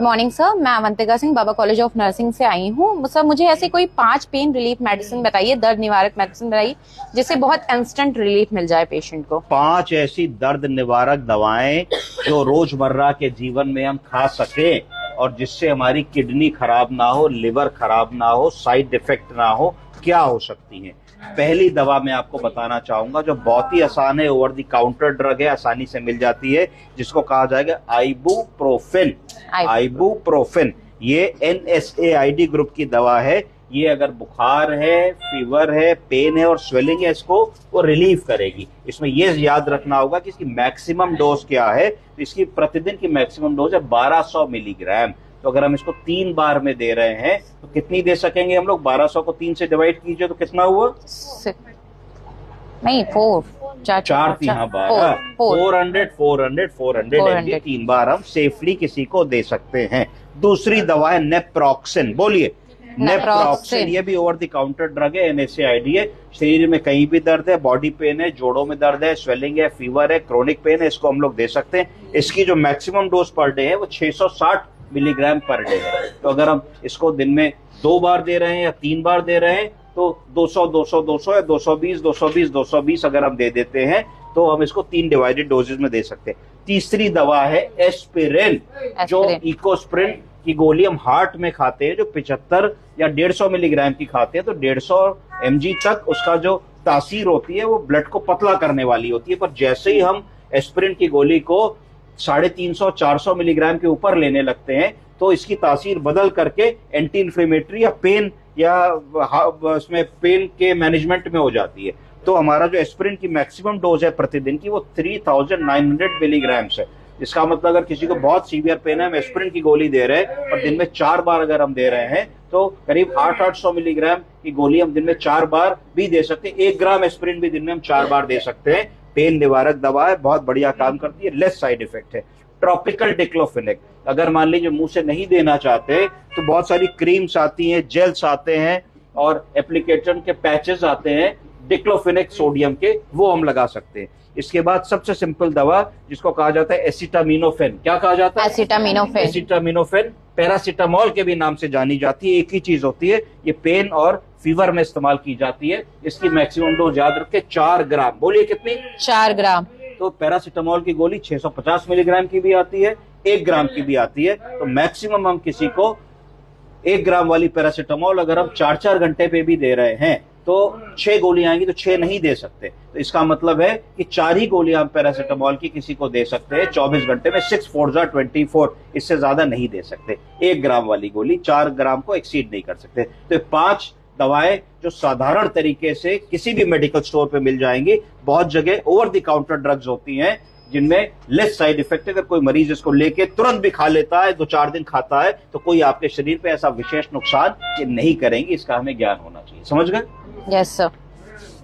Good morning sir, मैं अवंतिका सिंह बाबा college of nursing से आई हूँ। सर मुझे ऐसे कोई 5 पेन रिलीफ मेडिसिन बताइए, दर्द निवारक मेडिसिन बताइए जिससे बहुत इंस्टेंट रिलीफ मिल जाए पेशेंट को। 5 ऐसी दर्द निवारक दवाएं जो रोजमर्रा के जीवन में हम खा सके और जिससे हमारी किडनी खराब ना हो, लिवर खराब ना हो, साइड इफेक्ट ना हो, क्या हो सकती हैं। पहली दवा मैं आपको बताना चाहूंगा जो बहुत ही आसान है, ओवर द काउंटर ड्रग है, आसानी से मिल जाती है, जिसको कहा जाएगा आइबुप्रोफेन। आइबुप्रोफेन ये NSAID ग्रुप की दवा है। ये अगर बुखार है, फीवर है, पेन है और स्वेलिंग है, इसको वो रिलीफ करेगी। इसमें ये याद रखना होगा कि इसकी मैक्सिमम डोज क्या है। तो इसकी प्रतिदिन की मैक्सिमम डोज है 1200 मिलीग्राम। तो अगर हम इसको 3 बार में दे रहे हैं तो कितनी दे सकेंगे हम लोग? 1200 को 3 से डिवाइड कीजिए तो कितना हुआ? नहीं 4 4 3 12 400 3 बार हम सेफली किसी को दे सकते हैं। दूसरी दवा है नेप्रोक्सिन। बोलिए नेप्रोक्सिन। ये भी ओवर द काउंटर ड्रग है, NSAID है। शरीर में कहीं भी दर्द है, बॉडी पेन है, जोड़ों में दर्द है, स्वेलिंग है, फीवर है, क्रोनिक पेन है, इसको हम लोग दे सकते हैं। इसकी जो मैक्सिमम डोज पर डे है वो 660 मिलीग्राम पर डे है। तो अगर हम इसको दिन में 2 बार दे रहे हैं या 3 बार दे रहे हैं तो 200 200 200 या 220 220 220 अगर हम दे देते हैं तो हम इसको 3 डिवाइडेड डोजेज में दे सकते हैं। तीसरी दवा है एस्पिरिन, जो इकोस्प्रिन की गोली हम हार्ट में खाते हैं, जो 75 या 150 मिलीग्राम की खाते हैं। तो 150 mg तक उसका जो तासीर होती है वो ब्लड को पतला करने वाली होती है। पर जैसे ही हम एस्पिरिन की गोली को 350 400 मिलीग्राम के ऊपर लेने लगते हैं तो इसकी तासीर बदल करके एंटी इन्फ्लेमेटरी या पेन या उसमें पेन के मैनेजमेंट में हो जाती है। तो हमारा जो एस्पिरिन की मैक्सिमम डोज है प्रतिदिन की वो 3900 मिलीग्राम है। इसका मतलब अगर किसी को बहुत सीवियर पेन है, हम एस्पिरिन की गोली दे रहे हैं और दिन में 4 बार अगर हम दे रहे हैं तो करीब 800 मिलीग्राम की गोली हम दिन में 4 बार भी दे सकते हैं। 1 ग्राम एस्पिरिन भी दिन में हम 4 बार दे सकते हैं। पेन निवारक दवा है, बहुत बढ़िया काम करती है, लेस साइड इफेक्ट है। ट्रॉपिकल डिक्लोफेनेक अगर मान लीजिए मुंह से नहीं देना चाहते तो बहुत सारी क्रीम्स आती हैं, जेल्स आते हैं और एप्लीकेशन के पैचेस आते हैं डिक्लोफेनेक सोडियम के, वो हम लगा सकते हैं। इसके बाद सबसे सिंपल दवा जिसको कहा जाता है एसिटामिनोफेन। क्या कहा जाता है? एसिटामिनोफेन। एसिटामिनोफेन पैरासीटामोल के भी नाम से जानी जाती है, एक ही चीज होती है। ये पेन और फीवर में इस्तेमाल की जाती है। इसकी मैक्सिमम डोज याद रखें 4 ग्राम। बोलिए कितनी? 4 ग्राम। तो पैरासीटामोल की गोली 650 मिलीग्राम की भी आती है, 1 ग्राम की भी आती है। तो मैक्सिमम हम किसी को 1 ग्राम वाली पैरासीटामोल अगर हम 4-4 घंटे पे भी दे रहे हैं तो 6 गोलियां आएंगी, तो 6 नहीं दे सकते। तो इसका मतलब है कि 4 ही गोलियां हम पैरासीटामोल की किसी को दे सकते हैं 24 घंटे में। 6 4 24, इससे ज्यादा नहीं दे सकते। 1 ग्राम वाली गोली 4 ग्राम को एक्सीड नहीं कर सकते। तो 5 दवाएं जो साधारण तरीके से किसी भी मेडिकल स्टोर पे मिल जाएंगी। बहुत जगह ओवर द काउंटर ड्रग्स होती हैं जिनमें लेस साइड इफेक्ट। अगर कोई मरीज इसको लेके तुरंत भी खा लेता है, 2-4 दिन खाता है, तो कोई आपके शरीर पे ऐसा विशेष नुकसान ये नहीं करेंगी। इसका हमें ज्ञान होना चाहिए। समझ गए? Yes sir.